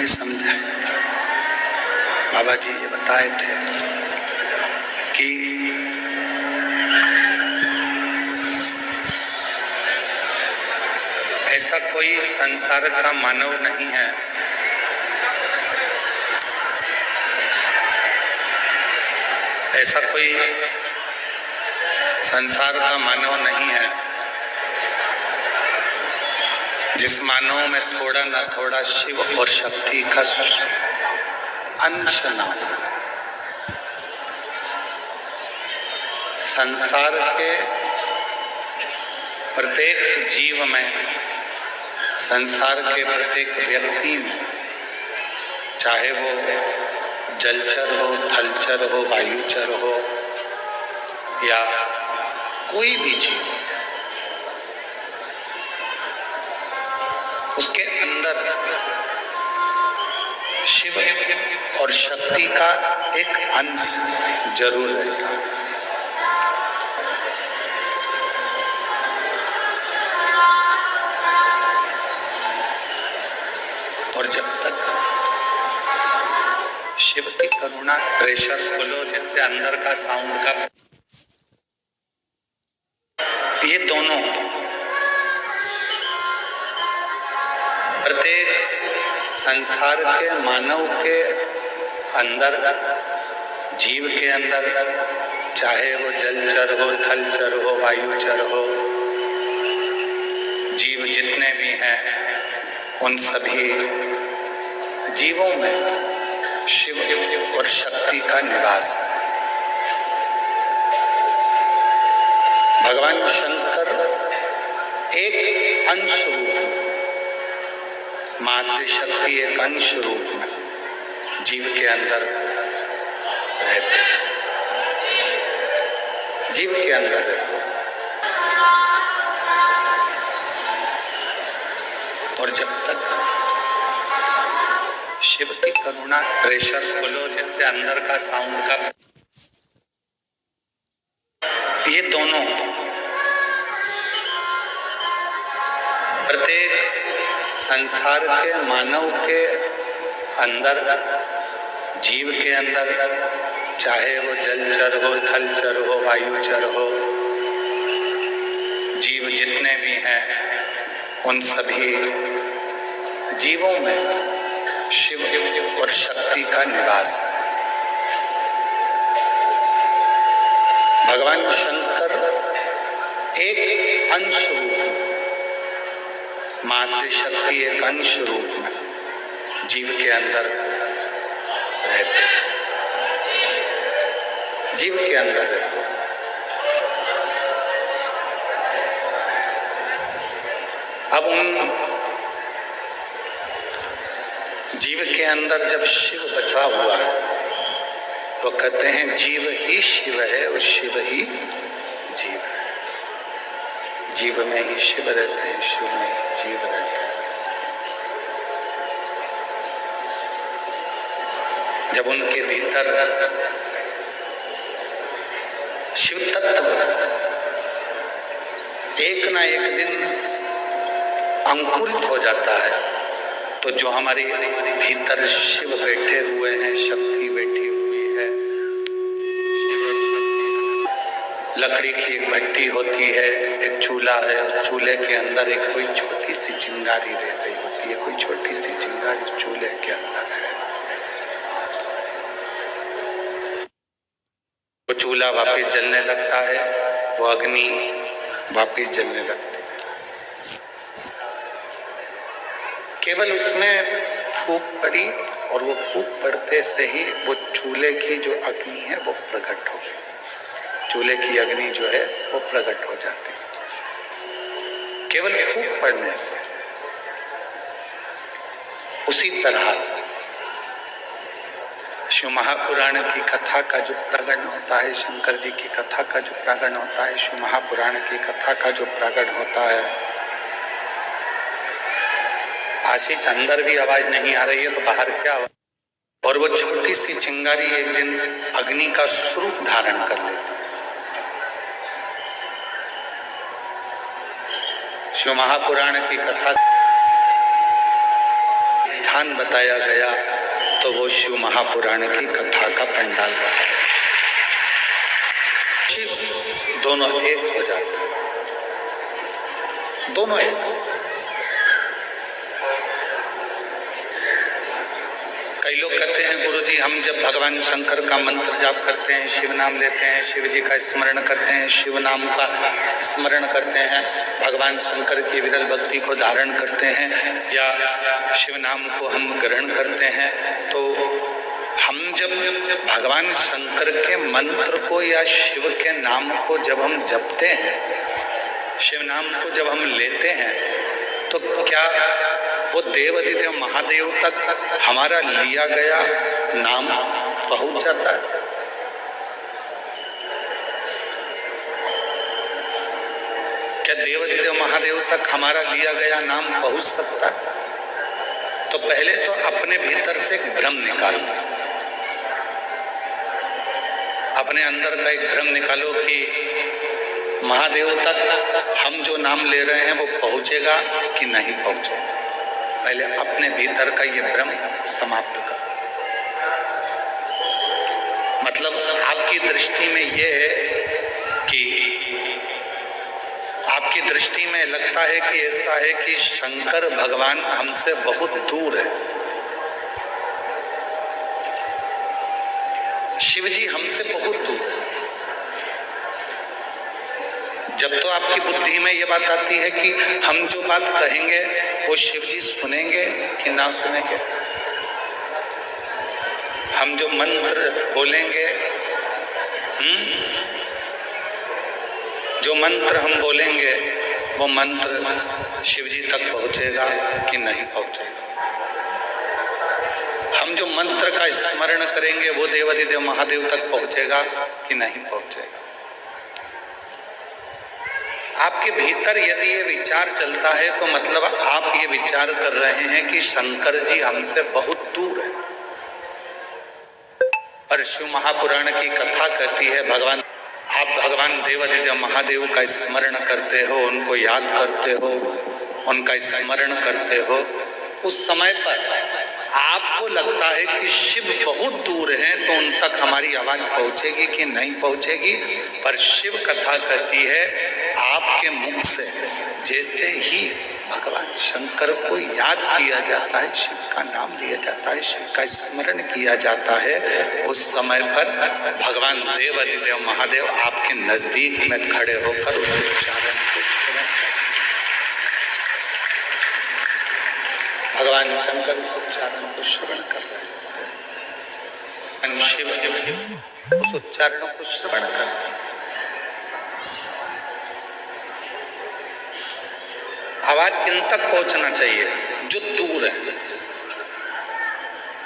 ने समझाया था। बाबा जी ये बताए थे कि ऐसा कोई संसार का मानव नहीं है ऐसा कोई संसार का मानव नहीं है जिस मानव में थोड़ा ना थोड़ा शिव और शक्ति का अंश ना हो। संसार के प्रत्येक जीव में, संसार के प्रत्येक व्यक्ति में, चाहे वो जलचर हो, थलचर हो, वायुचर हो या कोई भी जीव, उसके अंदर शिव और शक्ति का एक अंश जरूर रहता है। और जब तक शिव की करुणा, प्रेशर खोलो जिससे अंदर का साउंड का, ये दोनों प्रत्येक संसार के मानव के अंदर, जीव के अंदर, चाहे वो जलचर हो, थलचर हो, वायुचर हो, जीव जितने भी हैं उन सभी जीवों में शिव और शक्ति का निवास है। भगवान शंकर एक अंश रूप में, मातृ शक्ति एक अंश रूप में जीव के अंदर रहते हैं, जीव के अंदर रहते हैं। और जब तक शिव की करुणा, प्रेशर खोलो जिससे अंदर का साउंड का, ये दोनों प्रत्येक संसार के मानव के अंदर, जीव के अंदर, चाहे वो जलचर हो, थलचर हो, वायुचर हो, जीव जितने भी हैं उन सभी जीवों में शिव और शक्ति का निवास है। भगवान शंकर एक अंश रूप में, मातृ शक्ति एक अंश रूप में जीव के अंदर रहते हैं, जीव के अंदर रहते हैं। अब उन जीव के अंदर जब शिव बचा हुआ है तो कहते हैं जीव ही शिव है और शिव ही जीव है। जीव में ही शिव रहते हैं, शिव में ही जीव रहते हैं। जब उनके भीतर शिव तत्व एक ना एक दिन अंकुरित हो जाता है तो जो हमारे भीतर शिव बैठे हुए हैं, शक्ति बैठी हुई है, शिव और शक्ति, लकड़ी की एक भट्टी होती है, एक चूल्हा है, उस चूल्हे के अंदर एक कोई छोटी सी चिंगारी रह गई होती है, कोई छोटी सी चिंगारी चूल्हे के अंदर है। वो चूल्हा वापिस जलने लगता है, वो अग्नि वापिस जलने लगती है। केवल उसमें फूंक पड़ी और वो फूंक पड़ते से ही वो चूल्हे की जो अग्नि है वो प्रकट हो गई। चूल्हे की अग्नि जो है वो प्रकट हो जाती है केवल फूंक पड़ने से। उसी तरह शिव महापुराण की कथा का जो प्रकट होता है, शंकर जी की कथा का जो प्रकट होता है, शिव महापुराण की कथा का जो प्रकट होता है, आशीष अंदर भी आवाज नहीं आ रही है तो बाहर क्या आवाज। और वो छोटी सी चिंगारी एक दिन अग्नि का स्वरूप धारण कर लेती है। शिव महापुराण की कथा स्थान बताया गया तो वो शिव महापुराण की कथा का पंडाल बताया। शिव दोनों एक हो जाता है, दोनों एक। कई लोग कहते हैं गुरुजी हम जब भगवान शंकर का मंत्र जाप करते हैं, शिव नाम लेते हैं, शिव जी का स्मरण करते हैं, शिव नाम का स्मरण करते हैं, भगवान शंकर की विरल भक्ति को धारण करते हैं या शिव नाम को हम ग्रहण करते हैं, तो हम जब भगवान शंकर के मंत्र को या शिव के नाम को जब हम जपते हैं, शिव नाम को जब हम लेते हैं, तो क्या वो देवाधिदेव महादेव तक हमारा लिया गया नाम पहुंच जाता है? क्या देवाधिदेव महादेव तक हमारा लिया गया नाम पहुंच सकता है? तो पहले तो अपने भीतर से एक भ्रम निकालो, अपने अंदर का एक भ्रम निकालो कि महादेव तक हम जो नाम ले रहे हैं वो पहुंचेगा कि नहीं पहुंचेगा। पहले अपने भीतर का ये भ्रम समाप्त कर। मतलब आपकी दृष्टि में ये है कि आपकी दृष्टि में लगता है कि ऐसा है कि शंकर भगवान हमसे बहुत दूर है, शिव जी हमसे बहुत दूर है। जब तो आपकी बुद्धि में ये बात आती है कि हम जो बात कहेंगे वो शिव जी सुनेंगे कि ना सुनेंगे, हम जो मंत्र बोलेंगे, जो मंत्र हम बोलेंगे वो मंत्र शिव जी तक पहुंचेगा कि नहीं पहुंचेगा, हम जो मंत्र का स्मरण करेंगे वो देवाधिदेव महादेव तक पहुंचेगा कि नहीं पहुंचेगा। आपके भीतर यदि ये विचार चलता है तो मतलब आप ये विचार कर रहे हैं कि शंकर जी हमसे बहुत दूर है। पर शिव महापुराण की कथा कहती है आप भगवान देवाधिदेव महादेव का स्मरण करते हो, उनको याद करते हो, उनका स्मरण करते हो, उस समय पर आपको लगता है कि शिव बहुत दूर हैं तो उन तक हमारी आवाज पहुंचेगी कि नहीं पहुंचेगी। पर शिव कथा कहती है आपके मुख से जैसे ही भगवान शंकर को याद किया जाता है, शिव का नाम लिया जाता है, शिव का स्मरण किया जाता है, उस समय पर भगवान देवाधिदेव महादेव आपके नजदीक में खड़े होकर उस उच्चारण को भगवान शंकर उस उच्चारण को श्रवण कर रहे हैं, शिव उस उच्चारण को श्रवण करते हैं। आवाज किन तक पहुंचना चाहिए? जो दूर है,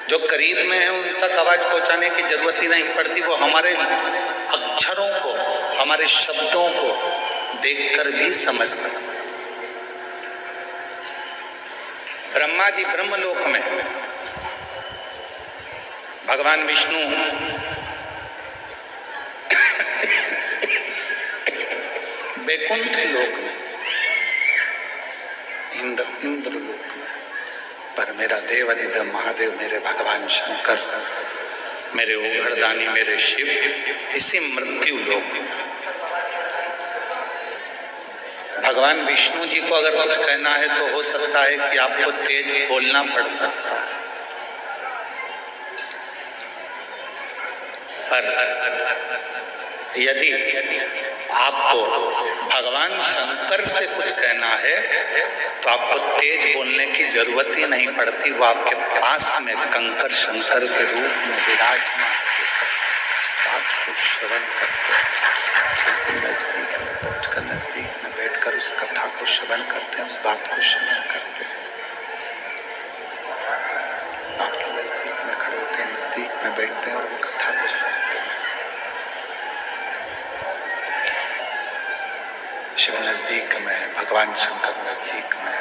जो करीब में है उन तक आवाज पहुंचाने की जरूरत ही नहीं पड़ती, वो हमारे अक्षरों को, हमारे शब्दों को देखकर भी समझ सकते। ब्रह्मा जी ब्रह्मलोक में, भगवान विष्णु वैकुंठ लोक में, इंद्र लोक में, पर मेरा देवाधिदेव महादेव, मेरे भगवान शंकर, मेरे ओघड़दानी, मेरे शिव इसी मृत्यु लोक में। भगवान विष्णु जी को अगर कुछ कहना है तो हो सकता है कि आपको तेज बोलना पड़ सकता है, पर यदि आपको भगवान शंकर से कुछ कहना है तो आपको तेज बोलने की जरूरत ही नहीं पड़ती, वो आपके पास में कंकर शंकर के रूप में विराजमान इस बात को श्रवण करते हैं, नजदीक में पहुंचकर, नजदीक में बैठकर उस कथा को श्रवण करते हैं, उस बात को श्रवण करते हैं। आपके नजदीक में खड़े होते हैं, नजदीक में बैठते हैं और वो कथा को सुनते हैं। शिव नजदीक में है, भगवान शंकर नजदीक में है,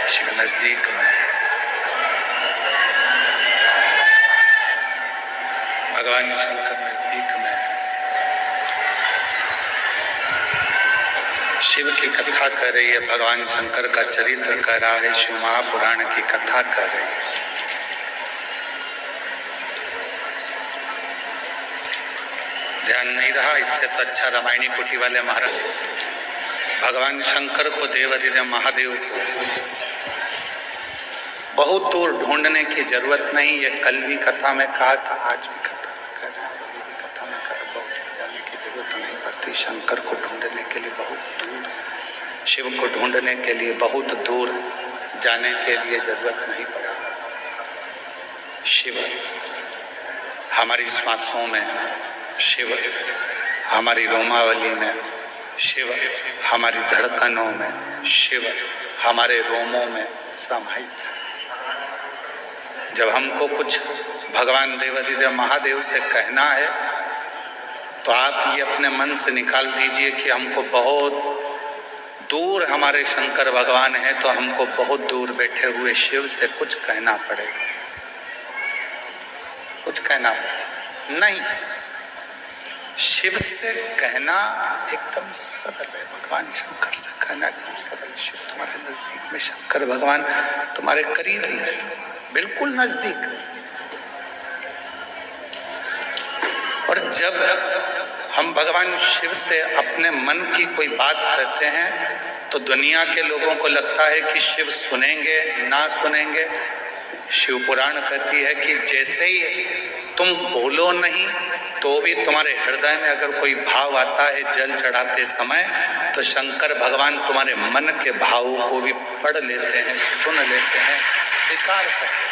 शिव नजदीक में है, भगवान शंकर नजदीक में है, शिव की कथा कर रही है, भगवान शंकर का चरित्र कर रहा है, शिव महापुराण की कथा कर रही है। ध्यान नहीं रहा, इससे तो अच्छा रामायणी कुटी वाले महाराज भगवान शंकर को, देवाधिदेव महादेव को बहुत दूर ढूंढने की जरूरत नहीं। ये कल भी कथा में कहा था, आज भी कथा में कह रहे हैं, अभी भी कथा में कह रहे, बहुत जाने की जरूरत नहीं पड़ती। शंकर को ढूंढने के लिए बहुत दूर, शिव को ढूंढने के लिए बहुत दूर जाने के लिए जरूरत नहीं पड़ा। शिव हमारी सांसों में, शिव हमारी रोमावली में, शिव हमारी धड़कनों में, शिव हमारे रोमों में समाहित है। जब हमको कुछ भगवान देवाधिदेव महादेव से कहना है तो आप ये अपने मन से निकाल दीजिए कि हमको बहुत दूर हमारे शंकर भगवान है, तो हमको बहुत दूर बैठे हुए शिव से कुछ कहना पड़ेगा। कुछ कहना नहीं, शिव से कहना एकदम सरल है। भगवान शंकर से कहना एकदम सरल। शिव तुम्हारे नजदीक में, शंकर भगवान तुम्हारे करीब में, बिल्कुल नजदीक। और जब हम भगवान शिव से अपने मन की कोई बात कहते हैं तो दुनिया के लोगों को लगता है कि शिव सुनेंगे ना सुनेंगे। शिव पुराण कहती है कि जैसे ही तुम बोलो नहीं तो भी तुम्हारे हृदय में अगर कोई भाव आता है जल चढ़ाते समय, तो शंकर भगवान तुम्हारे मन के भावों को भी पढ़ लेते हैं, सुन लेते हैं, स्वीकार करते हैं।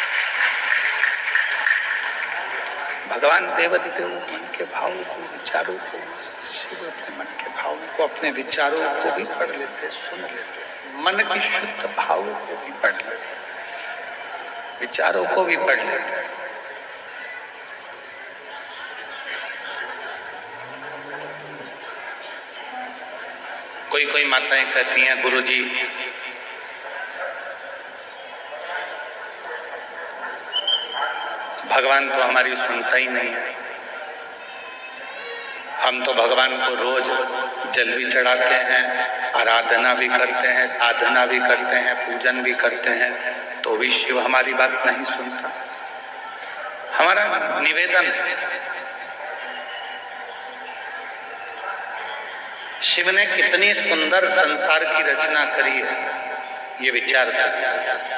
भगवान देवाधिदेव मन के भावों को, विचारों को, शिव अपने मन के भावों को, अपने विचारों को भी पढ़ लेते, सुन लेते, मन की शुद्ध भावों को भी पढ़ लेते, विचारों को भी पढ़ लेते हैं। कोई माताएं कहती हैं, गुरुजी भगवान तो हमारी सुनता ही नहीं है। हम तो भगवान को रोज जल भी चढ़ाते हैं, आराधना भी करते हैं, साधना भी करते हैं, पूजन भी करते हैं, तो भी शिव हमारी बात नहीं सुनता। हमारा निवेदन है, शिव ने कितनी सुंदर संसार की रचना करी है, ये विचार करिए।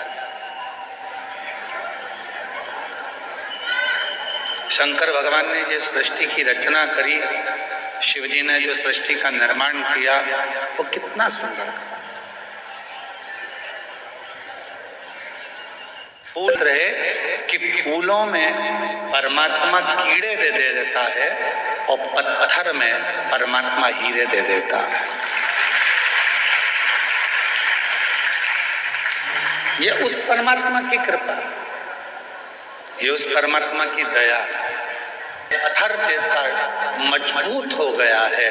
शंकर भगवान ने जो सृष्टि की रचना करी, शिव जी ने जो सृष्टि का निर्माण किया, वो कितना सुंदर था। फूल रहे कि फूलों में परमात्मा कीड़े दे देता है और पत्थर में परमात्मा हीरे दे देता है। ये उस परमात्मा की कृपा, ये उस परमात्मा की दया। पत्थर जैसा मजबूत हो गया है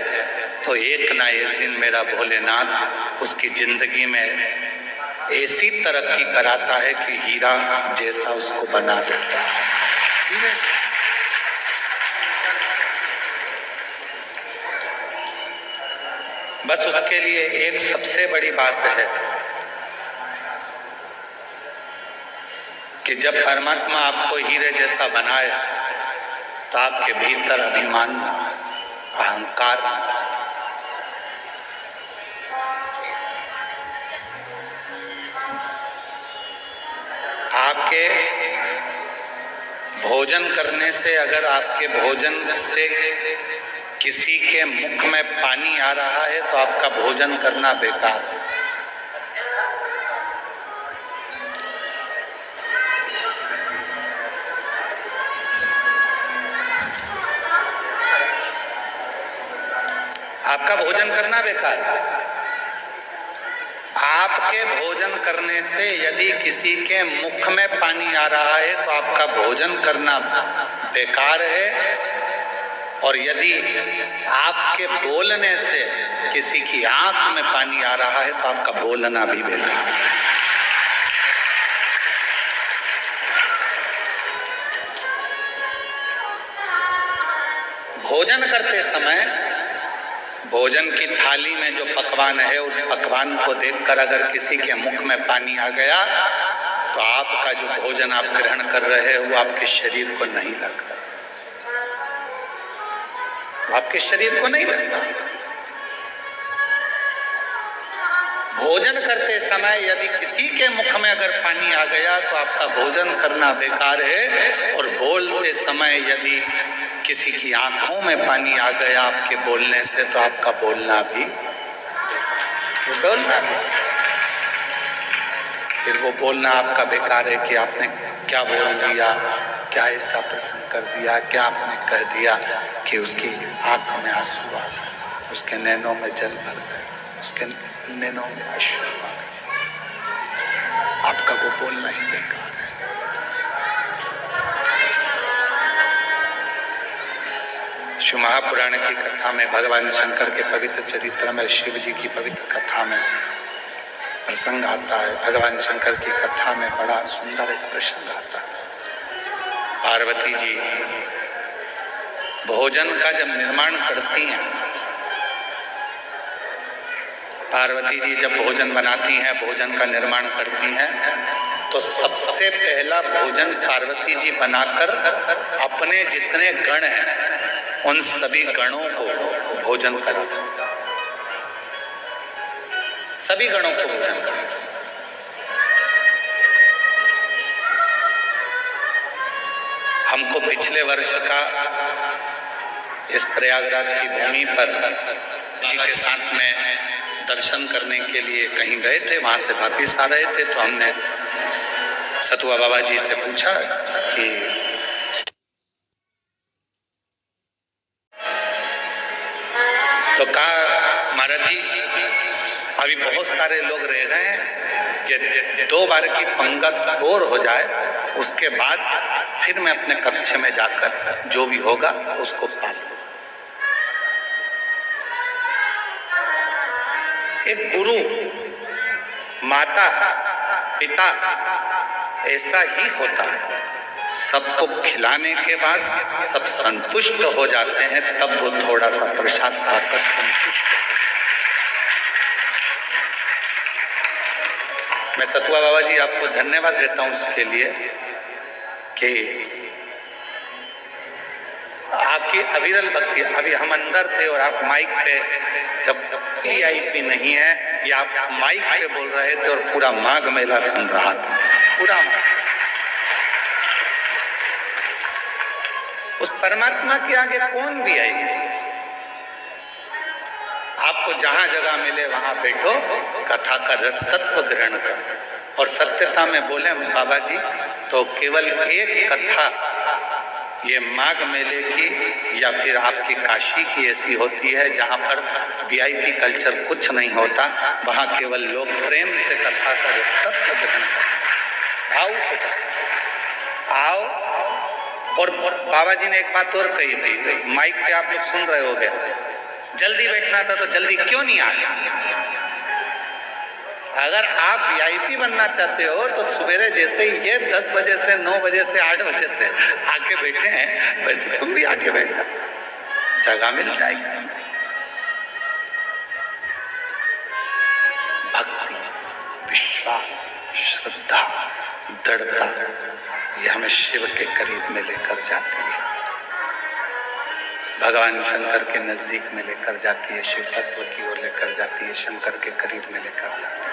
तो एक ना एक दिन मेरा भोलेनाथ उसकी जिंदगी में ऐसी तरक्की कराता है कि हीरा जैसा उसको बना देता है। बस उसके लिए एक सबसे बड़ी बात है कि जब परमात्मा आपको हीरे जैसा बनाए तो आपके भीतर अभिमान ना, अहंकार ना। आपके भोजन करने से, अगर आपके भोजन से किसी के मुख में पानी आ रहा है तो आपका भोजन करना बेकार है। आपका भोजन करना बेकार है। आपके भोजन करने से यदि किसी के मुख में पानी आ रहा है तो आपका भोजन करना बेकार है, और यदि आपके बोलने से किसी की आंख में पानी आ रहा है तो आपका बोलना भी बेकार है। भोजन करते समय भोजन की थाली में जो पकवान है, उस पकवान को देखकर अगर किसी के मुख में पानी आ गया तो आपका जो भोजन आप ग्रहण कर रहे हो वो आपके शरीर को नहीं लगता, आपके शरीर को नहीं लगता। भोजन करते समय यदि किसी के मुख में अगर पानी आ गया तो आपका भोजन करना बेकार है, और बोलते समय यदि किसी की आंखों में पानी आ गया आपके बोलने से तो आपका बोलना भी फिर वो बोलना आपका बेकार है कि आपने क्या बोल दिया, क्या ऐसा प्रसंग कर दिया, क्या आपने कह दिया कि उसकी आंखों में आंसू आ गए, उसके नैनों में जल भर गए, उसके नैनों में अश्रु आ गए, आपका वो बोलना ही बेकार है। शिव महापुराण की कथा में, भगवान शंकर के पवित्र चरित्र में, शिव जी की पवित्र कथा में प्रसंग आता है। भगवान शंकर की कथा में बड़ा सुंदर एक प्रसंग आता है। पार्वती जी भोजन का जब निर्माण करती हैं, पार्वती जी जब भोजन बनाती हैं, भोजन का निर्माण करती हैं, तो सबसे पहला भोजन पार्वती जी बनाकर अपने जितने गण हैं उन सभी गणों को भोजन कराते, सभी गणों को भोजन कराते। हमको पिछले वर्ष का इस प्रयागराज की भूमि पर जी के साथ में दर्शन करने के लिए कहीं गए थे, वहां से वापिस आ रहे थे तो हमने सतुआ बाबा जी से पूछा कि तो कहा महाराज जी अभी बहुत सारे लोग रह गए हैं, ये 2 बार की पंगत और हो जाए उसके बाद फिर मैं अपने कक्ष में जाकर जो भी होगा उसको पाल लूं। एक गुरु, माता, पिता ऐसा ही होता है, सबको खिलाने के बाद सब संतुष्ट हो जाते हैं, तब वो थोड़ा सा प्रसाद पाकर संतुष्ट हो। मैं सतुआ बाबा जी आपको धन्यवाद देता हूं इसके लिए कि आपकी अविरल भक्ति। अभी हम अंदर थे और आप माइक पे, जब VIP नहीं है या आप माइक पे बोल रहे थे और पूरा माघ मेला सुन रहा था, पूरा। उस परमात्मा के आगे कौन भी आएगी? आपको जहां जगह मिले वहां बैठो, कथा का रस तत्व ग्रहण करो और सत्यता में बोले बाबा जी, तो केवल एक कथा ये माघ मेले की या फिर आपकी काशी की ऐसी होती है जहां पर VIP कल्चर कुछ नहीं होता, वहां केवल लोग प्रेम से कथा का रस तत्व ग्रहण करो, भाव से आओ। और बाबा जी ने एक बात और कही थी, माइक पे आप लोग सुन रहे होंगे, जल्दी बैठना था तो जल्दी क्यों नहीं आ गया? अगर आप VIP बनना चाहते हो तो सवेरे जैसे ही ये 10 बजे से 9 बजे से 8 बजे से आके बैठे हैं, वैसे तुम भी आके बैठना, जगह मिल जाएगी। भक्ति, विश्वास, श्रद्धा, दृढ़ता, ये हमें शिव के करीब में लेकर जाती है, भगवान शंकर के नजदीक में लेकर जाती है, शिव तत्व की ओर लेकर जाती है, शंकर के करीब में लेकर जाती है।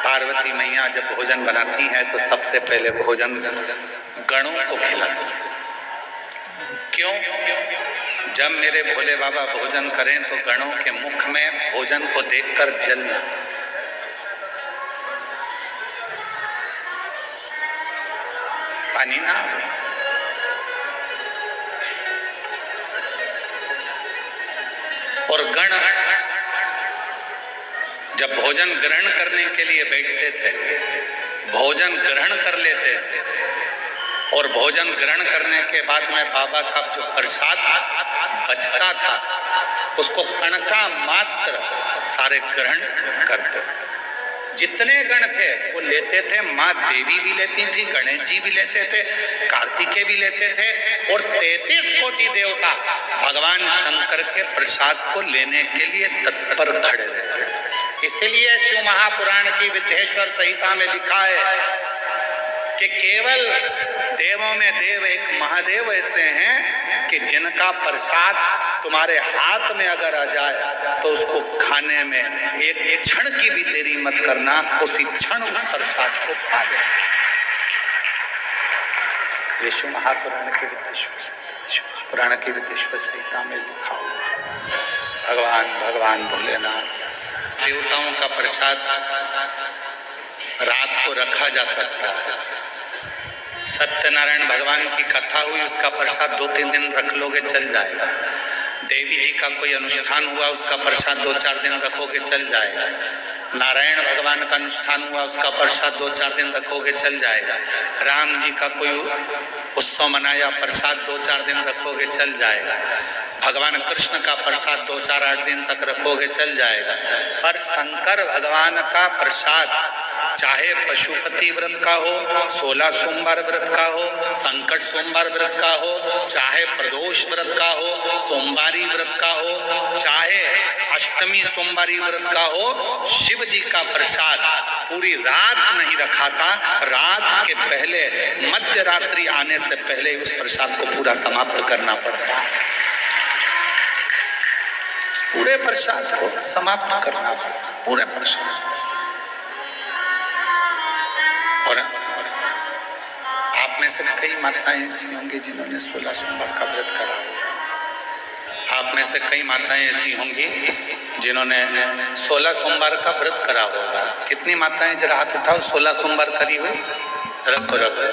पार्वती मैया जब भोजन बनाती हैं तो सबसे पहले भोजन गणों को खिलाती है। क्यों? जब मेरे भोले बाबा भोजन करें तो गणों के मुख में भोजन को देखकर जल जाए, पानी ना आवे। और गण जब भोजन ग्रहण करने के लिए बैठते थे, भोजन ग्रहण कर लेते थे और भोजन ग्रहण करने के बाद में बाबा का जो प्रसाद बचता था उसको कणका मात्र सारे ग्रहण करते। जितने गण थे वो लेते थे, माँ देवी भी लेती थी, गणेश जी भी लेते थे, कार्तिकेय भी लेते थे, और 33 कोटि देवता भगवान शंकर के प्रसाद को लेने के लिए तत्पर खड़े रहते। इसीलिए शिव महापुराण की विद्येश्वर संहिता में लिखा है कि केवल देवों में देव एक महादेव ऐसे हैं कि जिनका प्रसाद तुम्हारे हाथ में अगर आ जाए तो उसको खाने में एक क्षण की भी देरी मत करना, उसी क्षण उस प्रसाद को खा दे। विष्णु महापुराण के विद्येश्वर संहिता में लिखा हुआ भगवान भोलेनाथ देवताओं का प्रसाद रात को रखा जा सकता है। सत्यनारायण भगवान की कथा हुई, उसका प्रसाद 2-3 दिन रख लोगे चल जाएगा। देवी जी का कोई अनुष्ठान हुआ, उसका प्रसाद 2-4 दिन रखोगे चल जाएगा। नारायण भगवान का अनुष्ठान हुआ, उसका प्रसाद 2-4 दिन रखोगे चल जाएगा। राम जी का कोई उत्सव मनाया, प्रसाद 2-4 दिन रखोगे चल जाएगा। भगवान कृष्ण का प्रसाद 2-4-8 दिन तक रखोगे चल जाएगा। पर शंकर भगवान का प्रसाद चाहे पशुपति व्रत का हो, 16 सोमवार व्रत का हो, संकट सोमवार व्रत का हो, चाहे प्रदोष व्रत का हो, सोमवारी व्रत का हो, चाहे अष्टमी सोमवारी व्रत का हो, शिव जी का प्रसाद पूरी रात नहीं रखा था। रात के पहले, मध्य रात्रि आने से पहले उस प्रसाद को पूरा समाप्त करना पड़ता है। पूरे प्रसाद को समाप्त करना पड़ता, पूरे प्रसाद। और आप में से कई माताएं ऐसी होंगी जिन्होंने 16 सोमवार का व्रत करा होगा। आप में से कई माताएं ऐसी होंगी जिन्होंने 16 सोमवार का व्रत करा होगा। कितनी माताएं, जरा हाथ उठाओ, 16 सोमवार करी हुई? रखो रखो।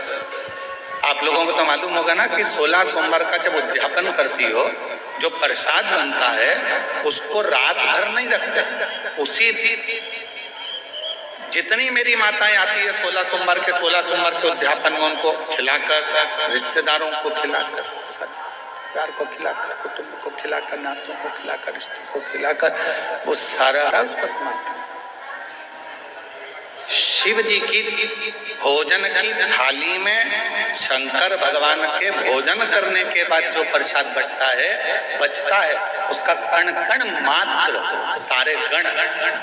आप लोगों को तो मालूम होगा ना कि 16 सोमवार का जब उद्यापन करती हो, जो प्रसाद बनता है उसको रात भर नहीं रखते। उसी जितनी मेरी माताएं आती है 16 सोमवार के उद्यापन में, उनको खिलाकर, रिश्तेदारों को खिलाकर, परिवार को खिलाकर, कुटुंब को खिलाकर, नातों को खिलाकर, रिश्तों को खिलाकर, वो सारा उसका समाप्त। शिव जी की भोजन की थाली में शंकर भगवान के भोजन करने के बाद जो प्रसाद बचता है उसका कण कण मात्र सारे गण,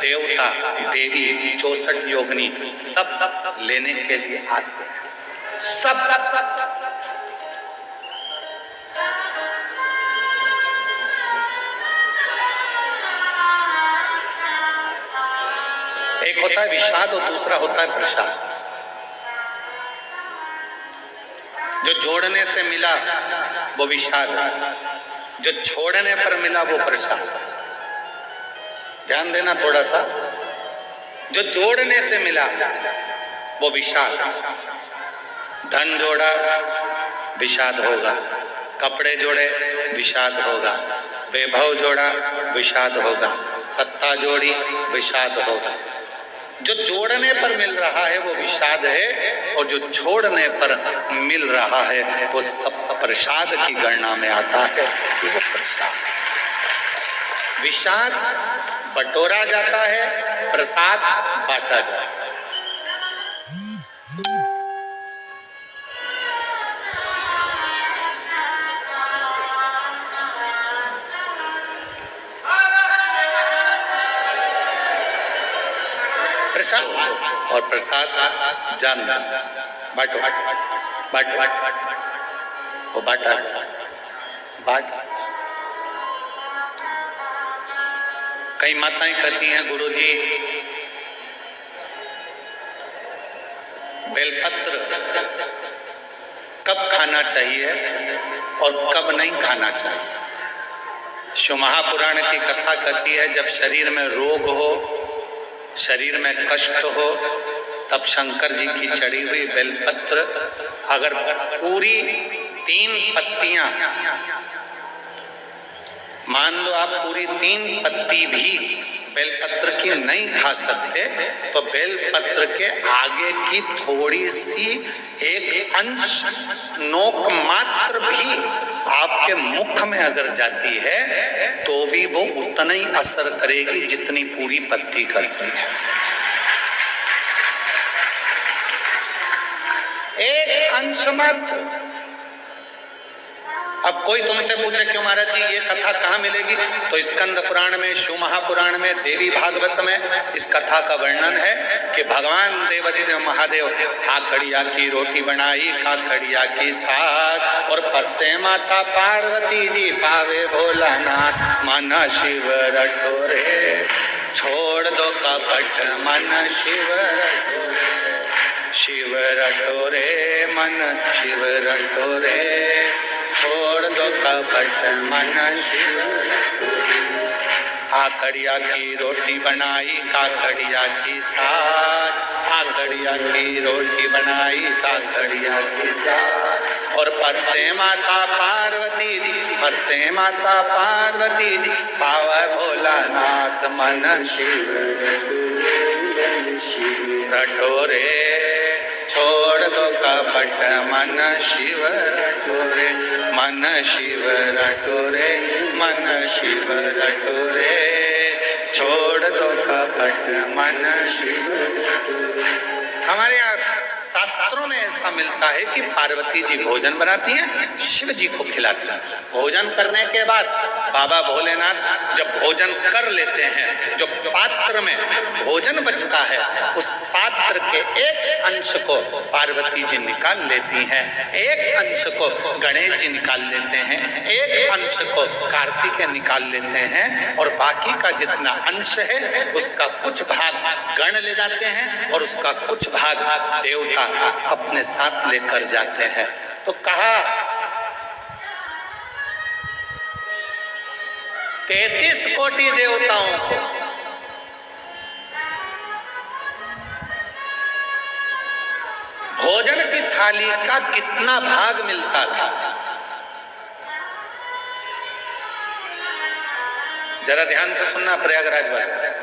देवता, देवी, 64 योगिनी सब लेने के लिए आते हैं। सब एक होता है विषाद और दूसरा होता है प्रसाद। जो जोड़ने से मिला वो विषाद, जो छोड़ने पर मिला वो प्रसाद। ध्यान देना थोड़ा सा। जो जोड़ने से मिला वो विषाद। धन जोड़ा विषाद होगा, कपड़े जोड़े विषाद होगा, वैभव जोड़ा विषाद होगा, सत्ता जोड़ी विषाद होगा। जो जोड़ने पर मिल रहा है वो विषाद है, और जो छोड़ने पर मिल रहा है वो सब प्रसाद की गणना में आता है। वो प्रसाद, विषाद बटोरा जाता है, प्रसाद बांटा जाता है। प्रसाद और प्रसाद जान बांटो, बांटो, वो बांटा बांट। कई माताएं कहती हैं, गुरुजी बेलपत्र कब खाना चाहिए और कब नहीं खाना चाहिए? शिव महापुराण की कथा कहती है, जब शरीर में रोग हो, शरीर में कष्ट हो, तब शंकर जी की चढ़ी हुई बेलपत्र अगर पूरी 3 पत्तियां, मान लो आप पूरी 3 पत्ती भी बेलपत्र की नहीं खा सकते, तो बेलपत्र के आगे की थोड़ी सी एक अंश नोक मात्र भी आपके मुख में अगर जाती है तो भी वो उतना ही असर करेगी जितनी पूरी पत्ती करती है। एक अंश मात्र। अब कोई तुमसे पूछे क्यों महाराज जी ये कथा कहाँ मिलेगी, तो स्कंद पुराण में, शिव महापुराण में, देवी भागवत में इस कथा का वर्णन है कि भगवान देवादिदेव महादेव काकड़िया की रोटी बनाई, काकड़िया की साग, और परसे माता पार्वती जी पावे भोलानाथ। मन शिव रटोरे छोड़ दो कपट, मन शिव रटोरे, शिव रटोरे मन शिव रटोरे, छोड़ दो कपट मन शिव रटोरे। काकड़िया की रोटी बनाई, काकड़िया की साग, काकड़िया की रोटी बनाई, काकड़िया की साग, और परसे माता पार्वती जी, परसे माता पार्वती जी पावे भोलानाथ। मन शिव रटोरे छोड़ दो कपट, मन शिव रटोरे, मन शिव रटोरे, मन शिव रटोरे, छोड़ दो कपट मन शिव रटोरे। हमारे यहाँ शास्त्रों में ऐसा मिलता है कि पार्वती जी भोजन बनाती हैं, शिव जी को खिलाती हैं। भोजन करने के बाद बाबा भोलेनाथ जब भोजन कर लेते हैं, जो पात्र में भोजन बचता है उस पात्र के एक अंश को पार्वती जी निकाल लेती हैं, एक अंश को गणेश जी निकाल लेते हैं, एक अंश को कार्तिकेय निकाल लेते हैं, और बाकी का जितना अंश है उसका कुछ भाग गण ले जाते हैं और उसका कुछ भाग देवता अपने साथ लेकर जाते हैं। तो कहा 33 कोटि देवताओं को भोजन की थाली का कितना भाग मिलता था, जरा ध्यान से सुनना प्रयागराज वाले।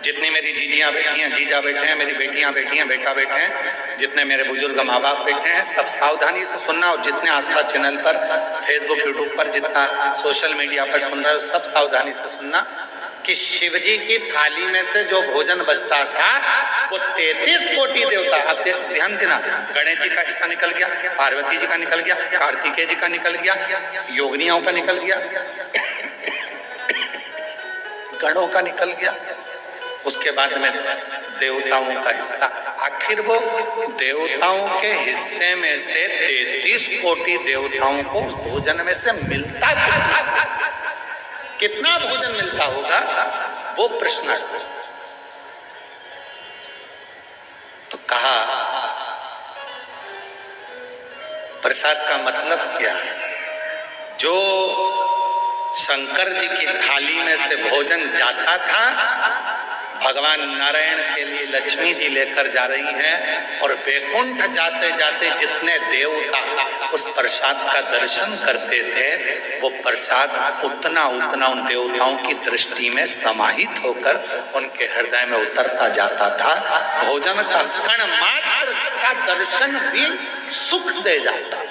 जितनी मेरी जीजियां बैठी हैं, जीजा बैठे हैं, मेरी बेटियां बैठी हैं, बेटा बैठे हैं, जितने मेरे बुजुर्ग माँ बाप बैठे हैं, सब सावधानी से सुनना। और जितने आस्था चैनल पर, फेसबुक, यूट्यूब पर, जितना सोशल मीडिया पर सुन रहे हो, सब सावधानी से सुनना कि शिव जी की थाली में से जो भोजन बचता था वो 33 कोटि देवता, अब ध्यान देना, गणेश जी का हिस्सा निकल गया, पार्वती जी का निकल गया, कार्तिकेय जी का निकल गया, योगिनियों का निकल गया, गणों का निकल गया, उसके बाद में देवताओं का हिस्सा। आखिर वो देवताओं के हिस्से में से 33 कोटि देवताओं को उस भोजन में से मिलता कितना भोजन मिलता होगा, वो प्रश्न है। तो कहा प्रसाद का मतलब क्या है? जो शंकर जी की थाली में से भोजन जाता था, भगवान नारायण के लिए लक्ष्मी जी लेकर जा रही हैं, और वैकुंठ जाते जाते जितने देवता उस प्रसाद का दर्शन करते थे, वो प्रसाद उतना उतना उन देवताओं की दृष्टि में समाहित होकर उनके हृदय में उतरता जाता था। भोजन का कण मात्र का दर्शन भी सुख दे जाता,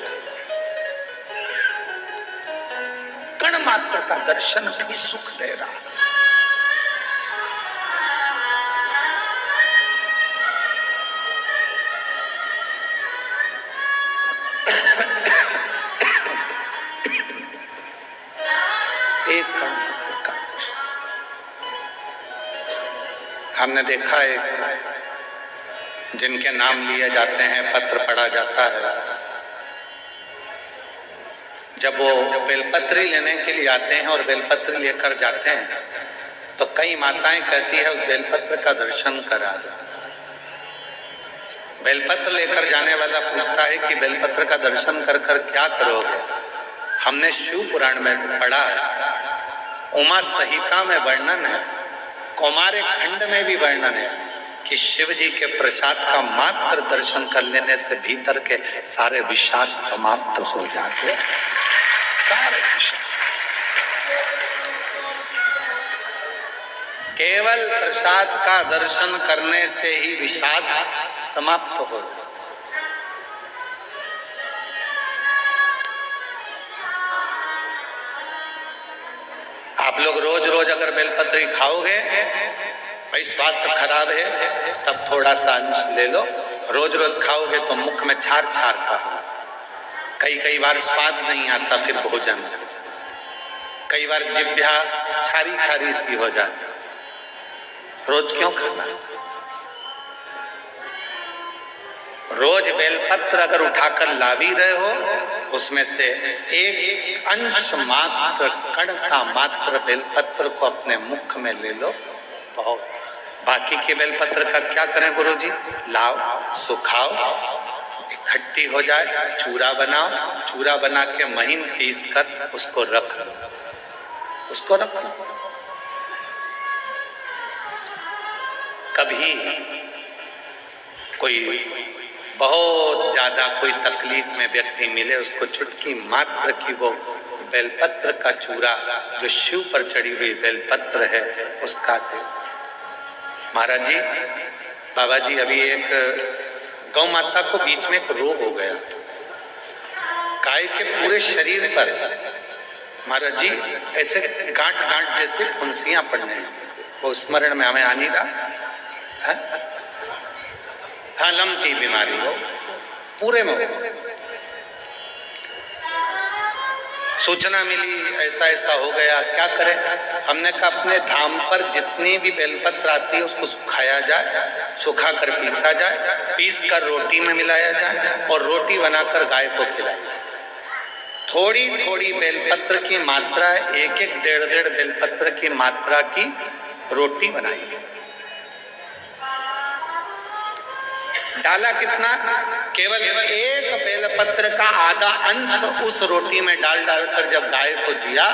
कण मात्र का दर्शन भी सुख दे रहा। एक कण मात्र का दर्शन। हमने देखा है जिनके नाम लिए जाते हैं, पत्र पढ़ा जाता है, जब वो बेलपत्री लेने के लिए आते हैं और बेलपत्र लेकर जाते हैं तो कई माताएं कहती है उस बेलपत्र का दर्शन करा दो। बेलपत्र लेकर जाने वाला पूछता है कि बेलपत्र का दर्शन कर कर क्या करोगे? हमने शिव पुराण में पढ़ा है, उमा संहिता में वर्णन है, कौमार खंड में भी वर्णन है कि शिव जी के प्रसाद का मात्र दर्शन कर लेने से भीतर के सारे विषाद समाप्त हो जाते हैं। केवल प्रसाद का दर्शन करने से ही विषाद समाप्त हो जाए। आप लोग रोज रोज अगर बेलपत्री खाओगे, भाई स्वास्थ्य खराब है, तब थोड़ा सा अंश ले लो, रोज रोज खाओगे तो मुख में छार छार सा हो, कई बार स्वाद नहीं आता फिर भोजन, कई बार जिह्वा छारी छारी सी हो जाती। रोज क्यों खाना? रोज बेलपत्र अगर उठाकर ला भी रहे हो, उसमें से एक अंश मात्र, कण का मात्र बेलपत्र को अपने मुख में ले लो, बहुत। बाकी के बेलपत्र का क्या करें गुरुजी? लाओ, सुखाओ, इकट्ठी हो जाए, चूरा बनाओ, चूरा बना के महीन पीस कर उसको रख लो, उसको रख लो। कभी कोई बहुत ज्यादा कोई तकलीफ में व्यक्ति मिले, उसको चुटकी मात्र की वो बेलपत्र का चूरा जो शिव पर चढ़ी हुई बेलपत्र है उसका दे। महाराज जी, बाबा जी, अभी एक गौ माता को बीच में एक रोग हो गया, गाय के पूरे शरीर पर महाराज जी ऐसे गांठ गांठ जैसे फुंसियां पड़ने, वो स्मरण में हमें आ नहीं रहा। हाँ, लम की बीमारी हो पूरे में। सूचना मिली ऐसा ऐसा हो गया, क्या करें? हमने कहा अपने धाम पर जितनी भी बेलपत्र आती है उसको सुखाया जाए, सुखा कर पीसा जाए, पीस कर रोटी में मिलाया जाए और रोटी बनाकर गाय को खिलाया। थोड़ी थोड़ी बेलपत्र की मात्रा, एक एक डेढ़ बेलपत्र की मात्रा की रोटी बनाई। डाला कितना? केवल एक बेलपत्र का आधा अंश उस रोटी में डालकर जब गाय को दिया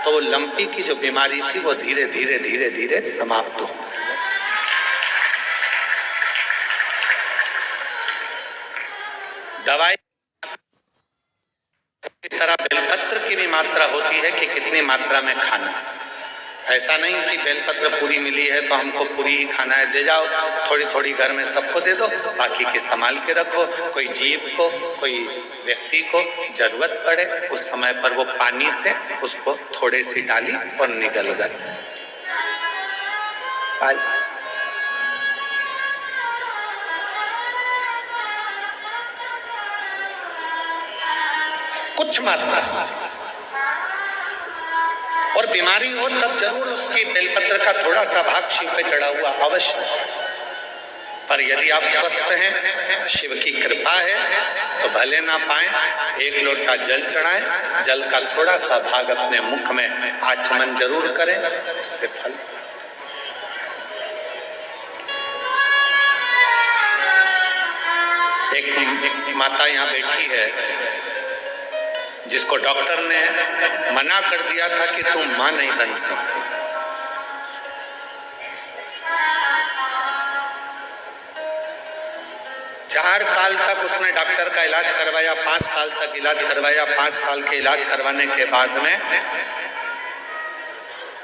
तो वो लंपी की जो बीमारी थी वो धीरे धीरे धीरे धीरे समाप्त हो। दवाई की तरह बेलपत्र की भी मात्रा होती है कि कितनी मात्रा में खाना। ऐसा नहीं कि बेलपत्र पूरी मिली है तो हमको पूरी ही खाना है, दे जाओ, थोड़ी थोड़ी घर में सबको दे दो, बाकी के संभाल के रखो। कोई जीव को, कोई व्यक्ति को जरूरत पड़े उस समय पर वो पानी से उसको थोड़ी सी डाली और निगल गए। कुछ मात्रा, और बीमारी हो तब जरूर उसकी बेलपत्र का थोड़ा सा भाग शिव पे चढ़ा हुआ अवश्य। पर यदि आप स्वस्थ हैं, शिव की कृपा है, तो भले ना पाए, एक लोटा जल चढ़ाएं, जल का थोड़ा सा भाग अपने मुख में आचमन जरूर करें, उससे फल। एक माता यहाँ बैठी है जिसको डॉक्टर ने मना कर दिया था कि तुम मां नहीं बन सकती। चार साल तक उसने डॉक्टर का इलाज करवाया, 5 साल तक इलाज करवाया, 5 साल के इलाज करवाने के बाद में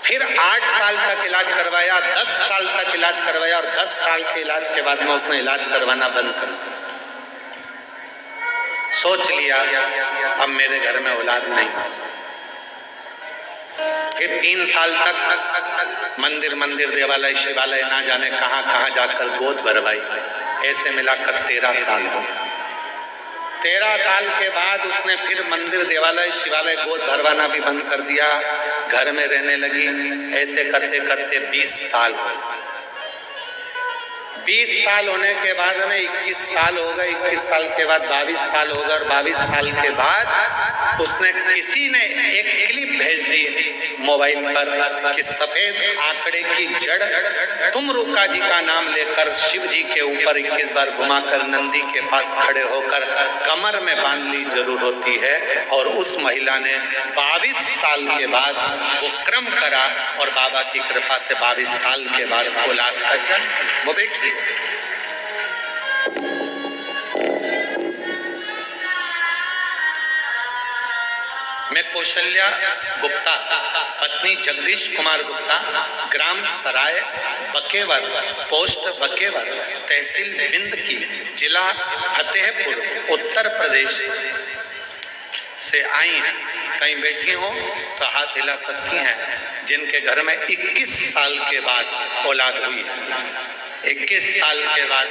फिर 8 साल तक इलाज करवाया, 10 साल तक इलाज करवाया और 10 साल के इलाज के बाद में उसने इलाज करवाना बंद कर दिया। सोच लिया अब मेरे घर में औलाद नहीं हो सकती। फिर 3 साल तक मंदिर देवालय शिवालय ना जाने कहां जाकर गोद भरवाई, ऐसे मिलाकर 13 साल हो। 13 साल के बाद उसने फिर मंदिर देवालय शिवालय गोद भरवाना भी बंद कर दिया, घर में रहने लगी। ऐसे करते करते 20 साल हो। 20 साल होने के बाद में 21 साल हो गए, 21 साल के बाद 22 साल हो गए और 22 साल के बाद उसने किसी ने एक क्लिप भेज दी मोबाइल पर कि सफेद आंकड़े की जड़ तुमरुका जी का नाम लेकर शिव जी के ऊपर 21 बार घुमाकर नंदी के पास खड़े होकर कमर में बांध ली जरूर होती है। और उस महिला ने 22 साल के बाद वो क्रम करा और बाबा की कृपा से 22 साल के बाद औलाद का जन्म। वो बेटी मैं कौशल्या गुप्ता, पत्नी जगदीश कुमार गुप्ता, ग्राम सराय बकेवर, पोस्ट बकेवर, तहसील बिंद की, जिला फतेहपुर, उत्तर प्रदेश से आई हैं। कहीं बैठी हो तो हाथ हिला सकती हैं जिनके घर में 21 साल के बाद औलाद हुई है। 21 साल के बाद